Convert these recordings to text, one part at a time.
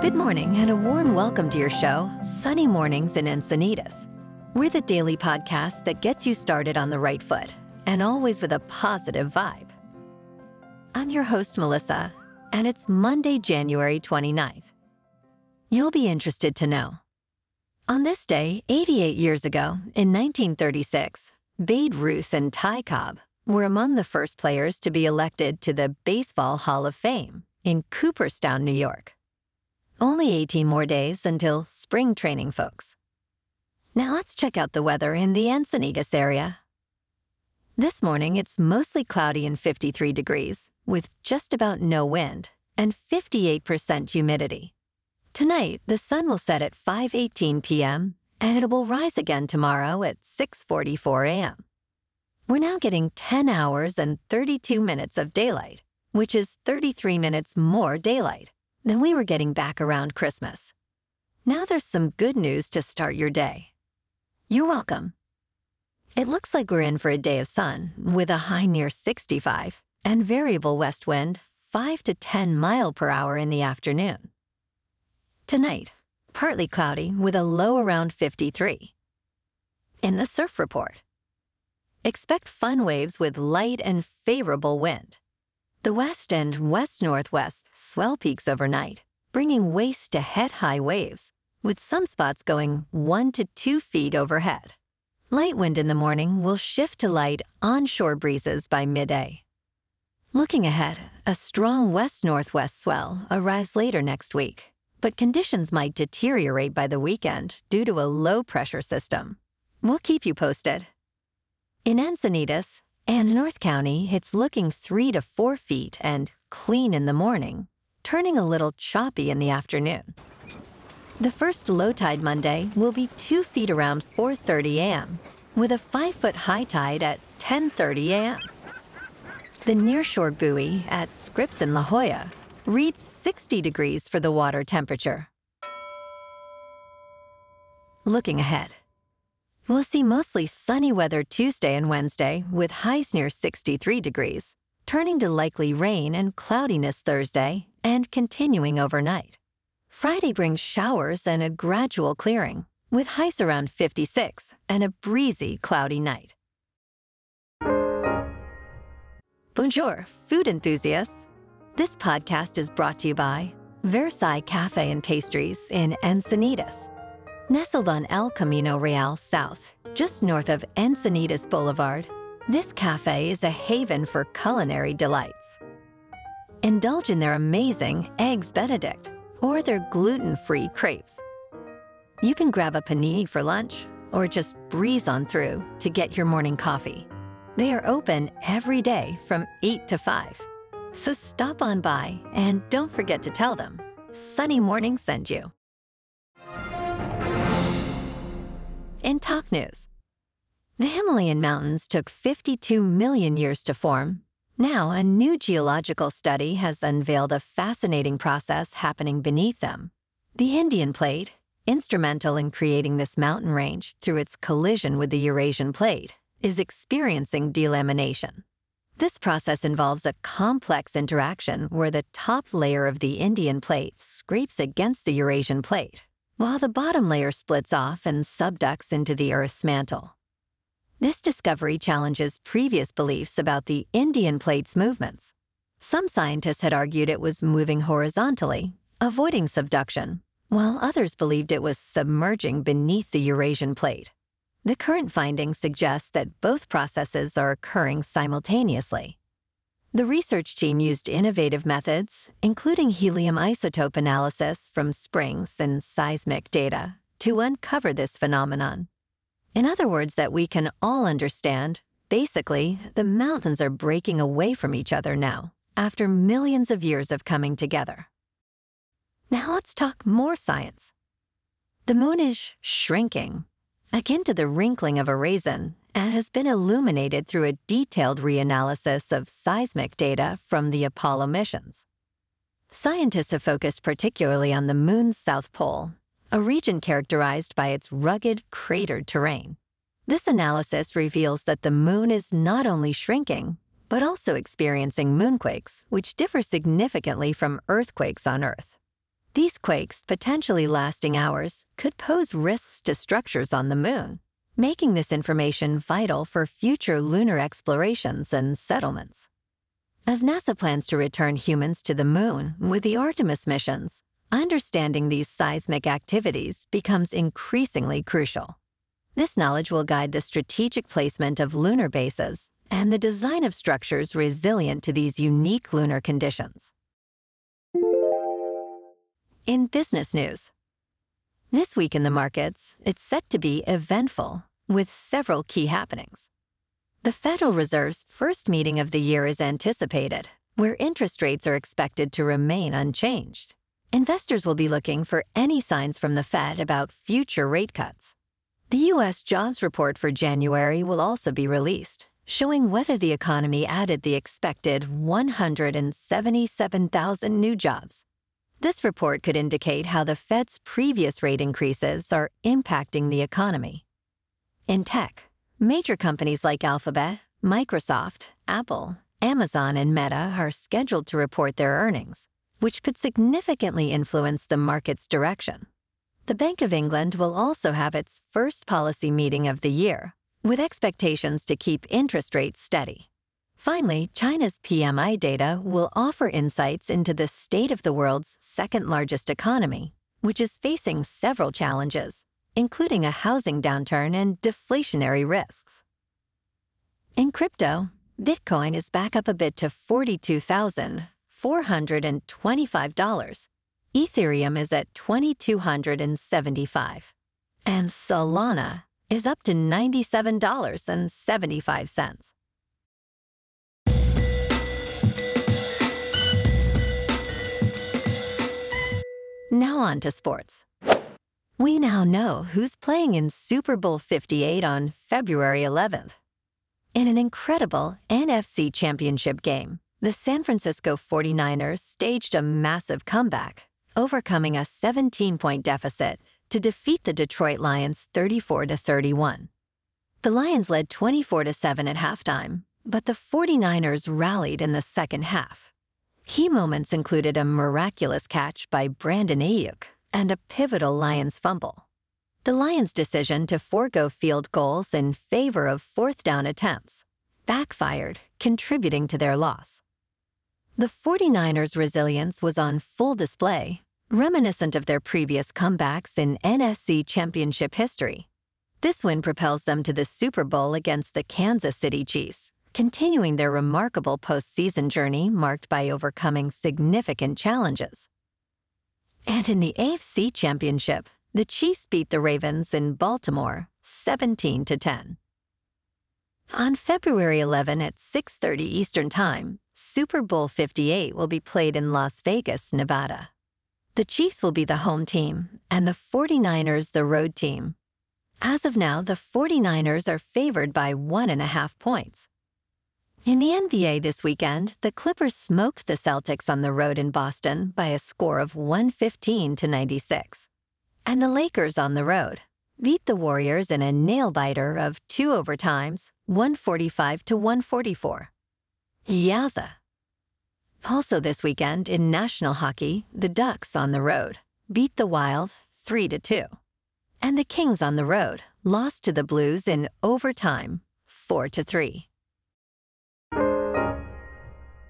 Good morning and a warm welcome to your show, Sunny Mornings in Encinitas. We're the daily podcast that gets you started on the right foot and always with a positive vibe. I'm your host, Melissa, and it's Monday, January 29th. You'll be interested to know. On this day, 88 years ago, in 1936, Babe Ruth and Ty Cobb were among the first players to be elected to the Baseball Hall of Fame in Cooperstown, New York. Only 18 more days until spring training, folks. Now let's check out the weather in the Encinitas area. This morning, it's mostly cloudy and 53 degrees, with just about no wind and 58% humidity. Tonight, the sun will set at 5:18 p.m., and it will rise again tomorrow at 6:44 a.m. We're now getting 10 hours and 32 minutes of daylight, which is 33 minutes more daylight than we were getting back around Christmas. Now there's some good news to start your day. You're welcome. It looks like we're in for a day of sun with a high near 65 and variable west wind 5 to 10 mile per hour in the afternoon. Tonight, partly cloudy with a low around 53. In the surf report, expect fun waves with light and favorable wind. The west and west-northwest swell peaks overnight, bringing waist to head-high waves, with some spots going 1 to 2 feet overhead. Light wind in the morning will shift to light onshore breezes by midday. Looking ahead, a strong west-northwest swell arrives later next week, but conditions might deteriorate by the weekend due to a low-pressure system. We'll keep you posted. In Encinitas and North County, it's looking 3 to 4 feet and clean in the morning, turning a little choppy in the afternoon. The first low tide Monday will be 2 feet around 4:30 a.m., with a 5-foot high tide at 10:30 a.m. The nearshore buoy at Scripps in La Jolla reads 60 degrees for the water temperature. Looking ahead, we'll see mostly sunny weather Tuesday and Wednesday with highs near 63 degrees, turning to likely rain and cloudiness Thursday and continuing overnight. Friday brings showers and a gradual clearing, with highs around 56 and a breezy, cloudy night. Bonjour, food enthusiasts. This podcast is brought to you by Versailles Cafe and Pastries in Encinitas. Nestled on El Camino Real South, just north of Encinitas Boulevard, this cafe is a haven for culinary delights. Indulge in their amazing Eggs Benedict or their gluten-free crepes. You can grab a panini for lunch or just breeze on through to get your morning coffee. They are open every day from 8 to 5. So stop on by and don't forget to tell them Sunny Morning sent you. In top news, the Himalayan mountains took 52 million years to form. Now, a new geological study has unveiled a fascinating process happening beneath them. The Indian Plate, instrumental in creating this mountain range through its collision with the Eurasian Plate, is experiencing delamination. This process involves a complex interaction where the top layer of the Indian Plate scrapes against the Eurasian Plate, while the bottom layer splits off and subducts into the Earth's mantle. This discovery challenges previous beliefs about the Indian Plate's movements. Some scientists had argued it was moving horizontally, avoiding subduction, while others believed it was submerging beneath the Eurasian Plate. The current findings suggest that both processes are occurring simultaneously. The research team used innovative methods, including helium isotope analysis from springs and seismic data, to uncover this phenomenon. In other words, that we can all understand, basically, the mountains are breaking away from each other now, after millions of years of coming together. Now let's talk more science. The moon is shrinking, akin to the wrinkling of a raisin, and has been illuminated through a detailed reanalysis of seismic data from the Apollo missions. Scientists have focused particularly on the moon's south pole, a region characterized by its rugged, cratered terrain. This analysis reveals that the moon is not only shrinking, but also experiencing moonquakes, which differ significantly from earthquakes on Earth. These quakes, potentially lasting hours, could pose risks to structures on the Moon, making this information vital for future lunar explorations and settlements. As NASA plans to return humans to the Moon with the Artemis missions, understanding these seismic activities becomes increasingly crucial. This knowledge will guide the strategic placement of lunar bases and the design of structures resilient to these unique lunar conditions. In business news, this week in the markets, it's set to be eventful, with several key happenings. The Federal Reserve's first meeting of the year is anticipated, where interest rates are expected to remain unchanged. Investors will be looking for any signs from the Fed about future rate cuts. The U.S. jobs report for January will also be released, showing whether the economy added the expected 177,000 new jobs. This report could indicate how the Fed's previous rate increases are impacting the economy. In tech, major companies like Alphabet, Microsoft, Apple, Amazon, and Meta are scheduled to report their earnings, which could significantly influence the market's direction. The Bank of England will also have its first policy meeting of the year, with expectations to keep interest rates steady. Finally, China's PMI data will offer insights into the state of the world's second-largest economy, which is facing several challenges, including a housing downturn and deflationary risks. In crypto, Bitcoin is back up a bit to $42,425. Ethereum is at $2,275. And Solana is up to $97.75. Now on to sports. We now know who's playing in Super Bowl 58 on February 11th. In an incredible NFC Championship game, the San Francisco 49ers staged a massive comeback, overcoming a 17-point deficit to defeat the Detroit Lions 34-31. The Lions led 24-7 at halftime, but the 49ers rallied in the second half. Key moments included a miraculous catch by Brandon Ayuk and a pivotal Lions fumble. The Lions' decision to forego field goals in favor of fourth-down attempts backfired, contributing to their loss. The 49ers' resilience was on full display, reminiscent of their previous comebacks in NFC Championship history. This win propels them to the Super Bowl against the Kansas City Chiefs, continuing their remarkable postseason journey marked by overcoming significant challenges. And in the AFC Championship, the Chiefs beat the Ravens in Baltimore 17-10. On February 11 at 6:30 Eastern Time, Super Bowl 58 will be played in Las Vegas, Nevada. The Chiefs will be the home team and the 49ers the road team. As of now, the 49ers are favored by 1.5 points. In the NBA this weekend, the Clippers smoked the Celtics on the road in Boston by a score of 115-96. And the Lakers on the road beat the Warriors in a nail-biter of 2 overtimes, 145-144. Yowza! Also this weekend in national hockey, the Ducks on the road beat the Wild 3-2. And the Kings on the road lost to the Blues in overtime 4-3.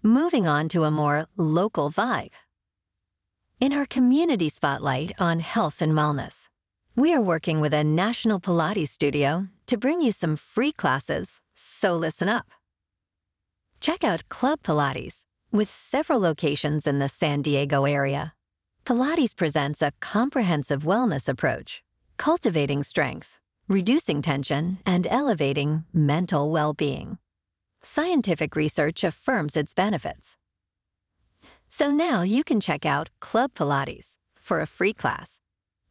Moving on to a more local vibe. In our community spotlight on health and wellness, we are working with a national Pilates studio to bring you some free classes, so listen up. Check out Club Pilates, with several locations in the San Diego area. Pilates presents a comprehensive wellness approach, cultivating strength, reducing tension, and elevating mental well-being. Scientific research affirms its benefits. So now you can check out Club Pilates for a free class,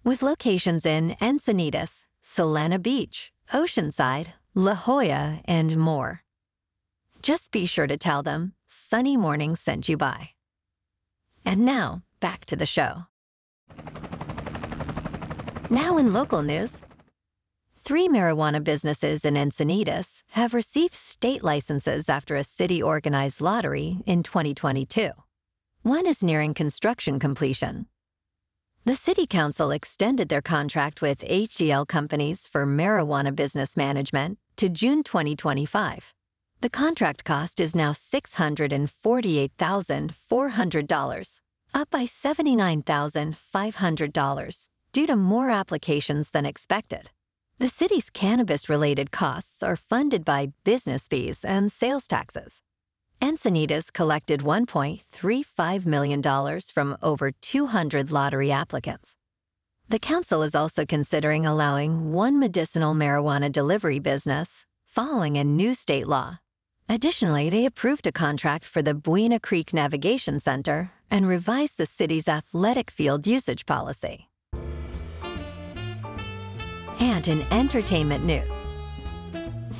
with locations in Encinitas, Solana Beach, Oceanside, La Jolla, and more. Just be sure to tell them Sunny Morning sent you by. And now, back to the show. Now in local news, 3 marijuana businesses in Encinitas have received state licenses after a city-organized lottery in 2022. One is nearing construction completion. The City Council extended their contract with HGL Companies for marijuana business management to June 2025. The contract cost is now $648,400, up by $79,500 due to more applications than expected. The city's cannabis-related costs are funded by business fees and sales taxes. Encinitas collected $1.35 million from over 200 lottery applicants. The council is also considering allowing one medicinal marijuana delivery business following a new state law. Additionally, they approved a contract for the Buena Creek Navigation Center and revised the city's athletic field usage policy. And in entertainment news,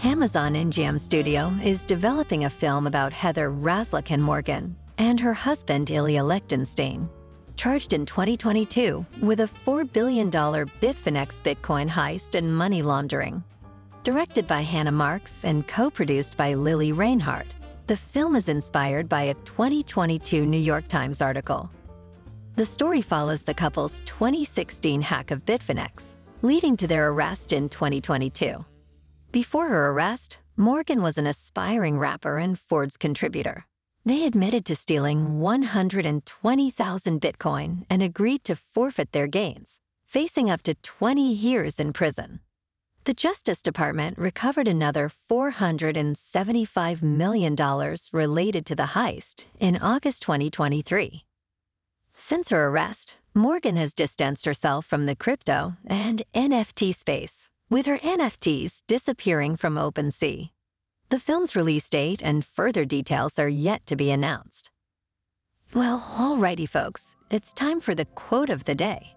Amazon MGM Studio is developing a film about Heather Razlikin Morgan and her husband Ilya Lichtenstein, charged in 2022 with a $4 billion Bitfinex Bitcoin heist and money laundering. Directed by Hannah Marks and co-produced by Lily Reinhardt, the film is inspired by a 2022 New York Times article. The story follows the couple's 2016 hack of Bitfinex, leading to their arrest in 2022. Before her arrest, Morgan was an aspiring rapper and Ford's contributor. They admitted to stealing 120,000 Bitcoin and agreed to forfeit their gains, facing up to 20 years in prison. The Justice Department recovered another $475 million related to the heist in August 2023. Since her arrest, Morgan has distanced herself from the crypto and NFT space, with her NFTs disappearing from OpenSea. The film's release date and further details are yet to be announced. Well, alrighty folks, it's time for the quote of the day.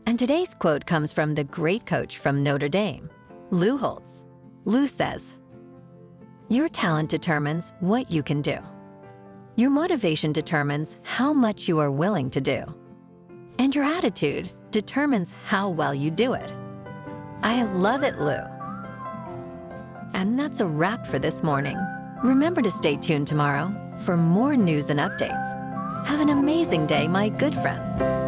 And today's quote comes from the great coach from Notre Dame, Lou Holtz. Lou says, "Your talent determines what you can do. Your motivation determines how much you are willing to do. And your attitude determines how well you do it." I love it, Lou. And that's a wrap for this morning. Remember to stay tuned tomorrow for more news and updates. Have an amazing day, my good friends.